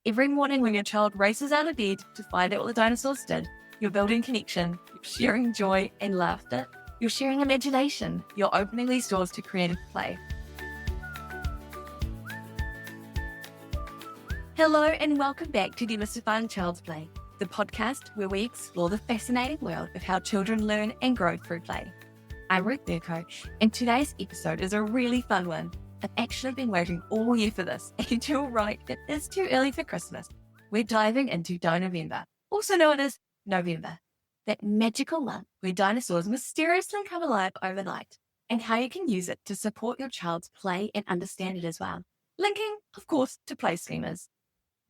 Every morning when your child races out of bed to find out what the dinosaurs did, you're building connection, you're sharing joy and laughter, you're sharing imagination, you're opening these doors to creative play. Hello and welcome back to Demystifying Child's Play, the podcast where we explore the fascinating world of how children learn and grow through play. I'm Ruth Vercoe, and today's episode is a really fun one. I've actually been waiting all year for this, and you're right, it is too early for Christmas. We're diving into Dino-vember, also known as November, that magical month where dinosaurs mysteriously come alive overnight, and how you can use it to support your child's play and understand it as well, linking, of course, to play schemas.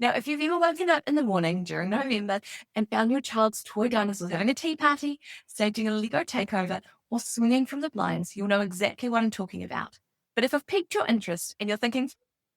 Now, if you've ever woken up in the morning during November and found your child's toy dinosaurs having a tea party, staging a Lego takeover, or swinging from the blinds, you'll know exactly what I'm talking about. But if I've piqued your interest and you're thinking,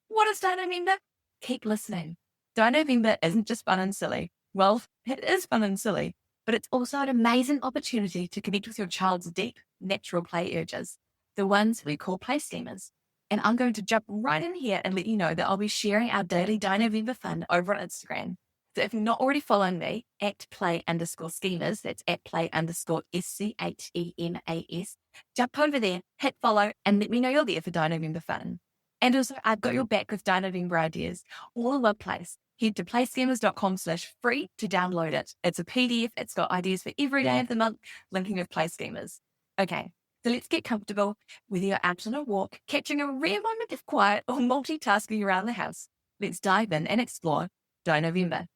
what is Dinovember? Keep listening. Dinovember isn't just fun and silly. Well, it is fun and silly, but it's also an amazing opportunity to connect with your child's deep, natural play urges, the ones we call play schemas. And I'm going to jump right in here and let you know that I'll be sharing our daily Dinovember fun over on Instagram. So if you're not already following me, at play_schemas, that's at play_schemas, jump over there, hit follow, and let me know you're there for Dinovember fun. And also, I've got your back with Dinovember ideas, all in one place. Head to playschemas.com/free to download it. It's a PDF. It's got ideas for every day of the month, linking with play schemas. Okay, so let's get comfortable, whether you're out on a walk, catching a rare moment of quiet, or multitasking around the house. Let's dive in and explore Dinovember.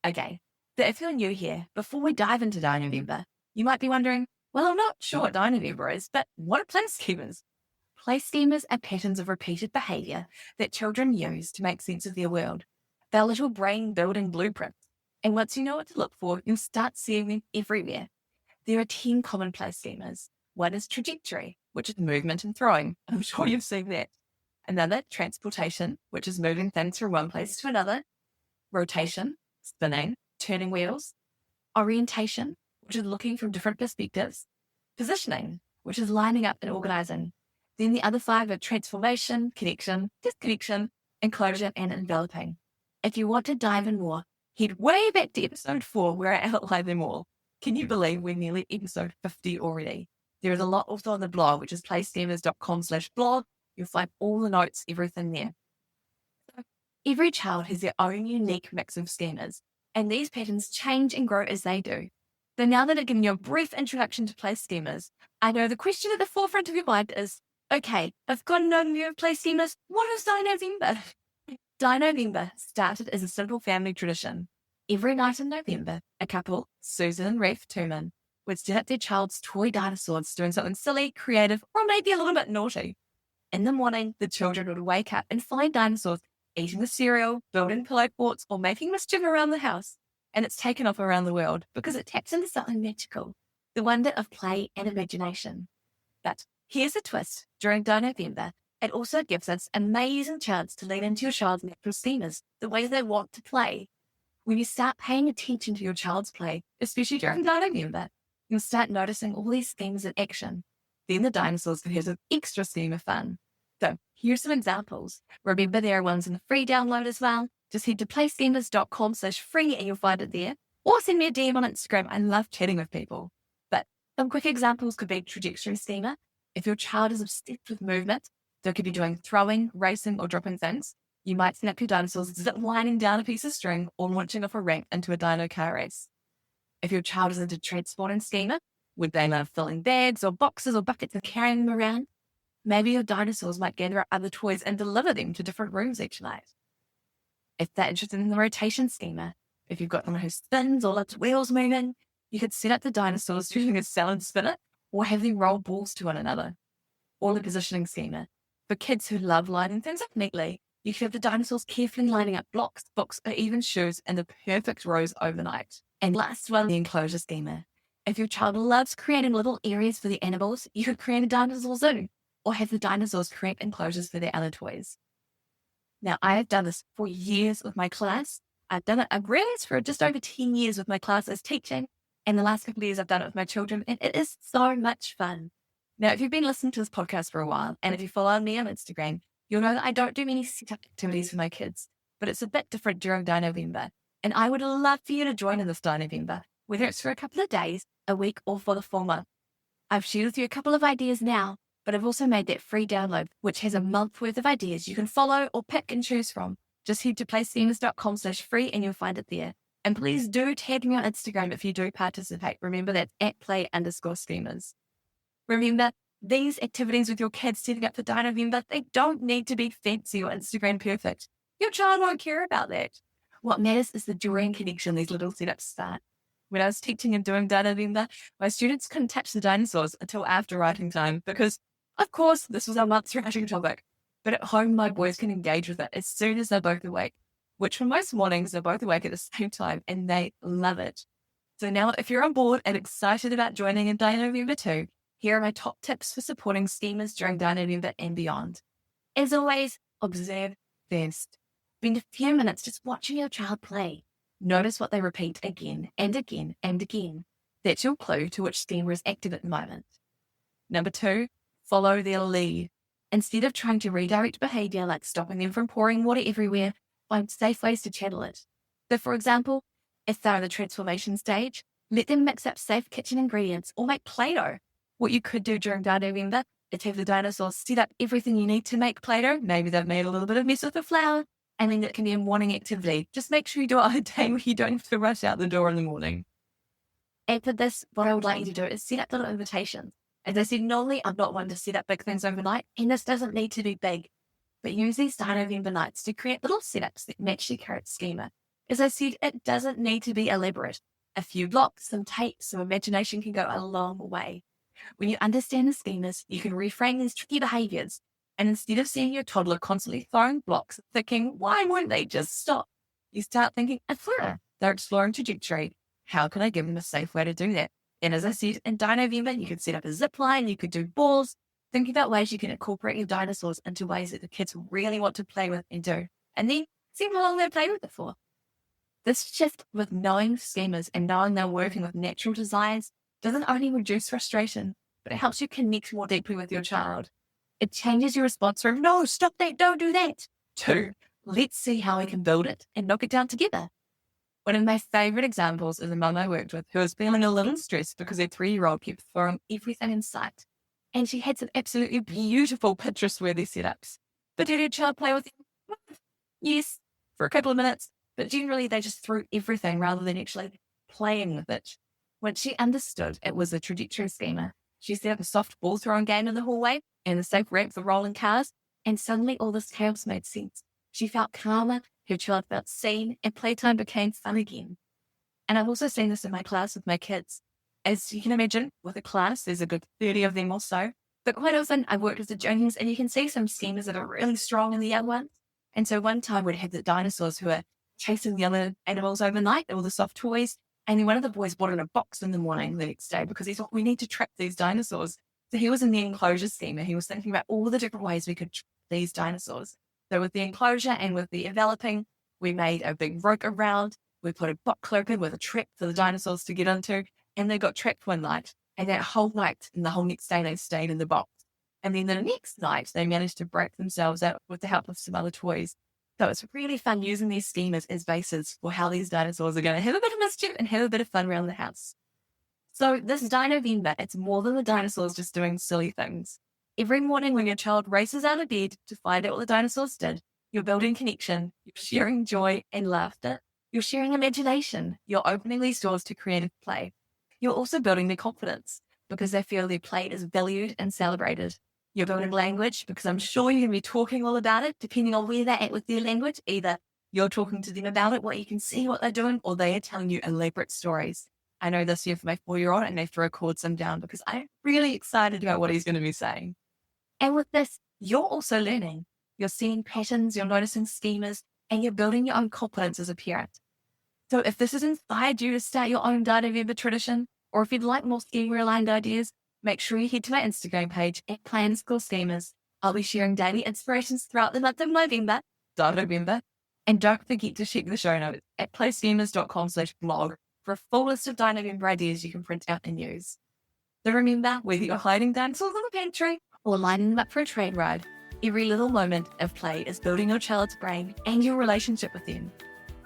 Okay, so if you're new here, before we dive into Dinovember, you might be wondering, well, I'm not sure what Dinovember is, but what are play schemas? Play schemas are patterns of repeated behaviour that children use to make sense of their world. They're little brain-building blueprints, and once you know what to look for, you'll start seeing them everywhere. There are 10 common play schemas. One is trajectory, which is movement and throwing. I'm sure you've seen that. Another, transportation, which is moving things from one place to another. Rotation, spinning, turning wheels. Orientation, which is looking from different perspectives. Positioning, which is lining up and organizing. Then the other 5 are transformation, connection, disconnection, enclosure, and enveloping. If you want to dive in more, head way back to episode 4 where I outline them all. Can you believe we're nearly at episode 50 already? There is a lot also on the blog, which is playschemas.com/blog. You'll find all the notes, everything there. So every child has their own unique mix of schemas, and these patterns change and grow as they do. So now that I've given you a brief introduction to play schemas, I know the question at the forefront of your mind is, okay, I've got an overview of play schemas. What is Dinovember? Dinovember started as a simple family tradition. Every night in November, a couple, Susan and Ref Turman, would set up their child's toy dinosaurs doing something silly, creative, or maybe a little bit naughty. In the morning, the children would wake up and find dinosaurs eating the cereal, building pillow forts, or making mischief around the house. And it's taken off around the world because it taps into something magical, the wonder of play and imagination. But here's a twist. During Dinovember, it also gives us an amazing chance to lean into your child's natural schemas, the way they want to play. When you start paying attention to your child's play, especially during Dinovember, you'll start noticing all these schemas in action. Then the dinosaurs can have some extra schema fun. So here's some examples. Remember, there are ones in the free download as well. Just head to playschemas.com/free and you'll find it there. Or send me a DM on Instagram. I love chatting with people. But some quick examples could be trajectory schema. If your child is obsessed with movement, they could be doing throwing, racing, or dropping things. You might snap your dinosaurs zip lining down a piece of string or launching off a ramp into a dino car race. If your child is into transporting schema, would they love filling bags or boxes or buckets and carrying them around? Maybe your dinosaurs might gather up other toys and deliver them to different rooms each night. If they're interested in the rotation schema, if you've got someone who spins or loves wheels moving, you could set up the dinosaurs doing a salad spinner or have them roll balls to one another. Or the positioning schema. For kids who love lining things up neatly, you could have the dinosaurs carefully lining up blocks, books, or even shoes in the perfect rows overnight. And last one, the enclosure schema. If your child loves creating little areas for the animals, you could create a dinosaur zoo or have the dinosaurs create enclosures for their other toys. Now, I have done this for years with my class. I've realized for just over 10 years with my class as teaching, and the last couple of years I've done it with my children, and it is so much fun. Now, if you've been listening to this podcast for a while, and if you follow me on Instagram, you'll know that I don't do many setup activities for my kids. but it's a bit different during Dinovember. And I would love for you to join in this Dinovember, whether it's for a couple of days, a week, or for the full month. I've shared with you a couple of ideas now, but I've also made that free download, which has a month worth of ideas you can follow or pick and choose from. Just head to playschemas.com/free and you'll find it there. And please do tag me on Instagram if you do participate. Remember, that's @play_schemas. Remember, these activities with your kids setting up for Dinovember, they don't need to be fancy or Instagram perfect. Your child won't care about that. What matters is the joy and connection these little setups start. When I was teaching and doing Dinovember, my students couldn't touch the dinosaurs until after writing time because, of course, this was our month's writing topic. But at home, my boys can engage with it as soon as they're both awake, which for most mornings, they're both awake at the same time and they love it. So now, if you're on board and excited about joining in Dinovember too, here are my top tips for supporting schemas during Dinovember and beyond. As always, observe first. Spend a few minutes just watching your child play. Notice what they repeat again and again and again. That's your clue to which schema is active at the moment. Number 2, follow their lead. Instead of trying to redirect behaviour like stopping them from pouring water everywhere, find safe ways to channel it. So for example, if they're in the transformation stage, let them mix up safe kitchen ingredients or make Play-Doh. What you could do during Dinovember is have the dinosaurs set up everything you need to make Play-Doh. Maybe they've made a little bit of mess with the flour, and then it can be a morning activity. Just make sure you do it on a day where you don't have to rush out the door in the morning. And for this, what I would like you to do is set up little invitations. As I said, normally I'm not one to set up big things overnight, and this doesn't need to be big. But use these Dinovember nights to create little setups that match your current schema. As I said, it doesn't need to be elaborate. A few blocks, some tape, some imagination can go a long way. When you understand the schemas, you can reframe these tricky behaviours. And instead of seeing your toddler constantly throwing blocks, thinking, why won't they just stop? You start thinking, they're exploring trajectory. How can I give them a safe way to do that? And as I said, in Dinovember, you could set up a zip line, you could do balls. Think about ways you can incorporate your dinosaurs into ways that the kids really want to play with and do. And then see how long they play with it for. This shift with knowing schemas and knowing they're working with natural desires doesn't only reduce frustration, but it helps you connect more deeply with your child. It changes your response from, no, stop that, don't do that, to, let's see how we can build it and knock it down together. One of my favourite examples is a mum I worked with who was feeling a little stressed because her 3-year-old kept throwing everything in sight. And she had some absolutely beautiful Pinterest-worthy setups. But did her child play with them? Yes, for a couple of minutes, but generally they just threw everything rather than actually playing with it. Once she understood it was a trajectory schema, she set up a soft ball throwing game in the hallway and a safe ramp for rolling cars, and suddenly all this chaos made sense. She felt calmer, her child felt seen, and playtime became fun again. And I've also seen this in my class with my kids. As you can imagine, with a class, there's a good 30 of them or so. But quite often, I've worked with the juniors, and you can see some schemas that are really strong in the young ones. And so one time we'd have the dinosaurs who are chasing the other animals overnight, all the soft toys. And then one of the boys brought in a box in the morning the next day because he thought, we need to trap these dinosaurs. So he was in the enclosure schema. He was thinking about all the different ways we could trap these dinosaurs. So with the enclosure and with the enveloping, we made a big rope around. We put a box open with a trap for the dinosaurs to get into. And they got trapped one night. And that whole night and the whole next day, they stayed in the box. And then the next night, they managed to break themselves out with the help of some other toys. So it's really fun using these schemas as bases for how these dinosaurs are going to have a bit of mischief and have a bit of fun around the house. So this Dinovember, it's more than the dinosaurs just doing silly things. Every morning when your child races out of bed to find out what the dinosaurs did, you're building connection, you're sharing joy and laughter, you're sharing imagination, you're opening these doors to creative play. You're also building their confidence because they feel their play is valued and celebrated. You're building language because I'm sure you're going to be talking all about it, depending on where they're at with their language. Either you're talking to them about it, what you can see, what they're doing, or they are telling you elaborate stories. I know this year for my 4-year-old, and they throw chords him down because I'm really excited about what he's going to be saying. And with this, you're also learning. You're seeing patterns, you're noticing schemas, and you're building your own confidence as a parent. So if this has inspired you to start your own Dinovember tradition, or if you'd like more schema-aligned ideas, make sure you head to my Instagram page at @play_schemas. I'll be sharing daily inspirations throughout the month of November, Dinovember, and don't forget to check the show notes at playschemas.com/blog for a full list of Dinovember ideas you can print out and use. So remember, whether you're hiding dinosaurs in the pantry or lining them up for a train ride, Every little moment of play is building your child's brain and your relationship with them.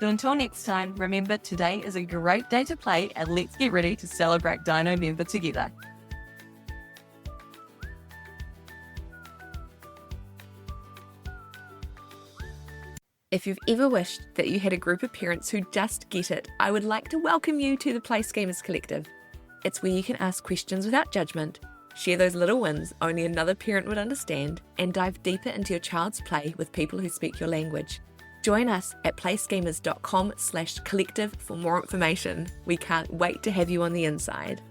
So until next time, remember today is a great day to play, and let's get ready to celebrate Dinovember together. If you've ever wished that you had a group of parents who just get it, I would like to welcome you to the Play Schemas Collective. It's where you can ask questions without judgment, share those little wins only another parent would understand, and dive deeper into your child's play with people who speak your language. Join us at playschemas.com/collective for more information. We can't wait to have you on the inside.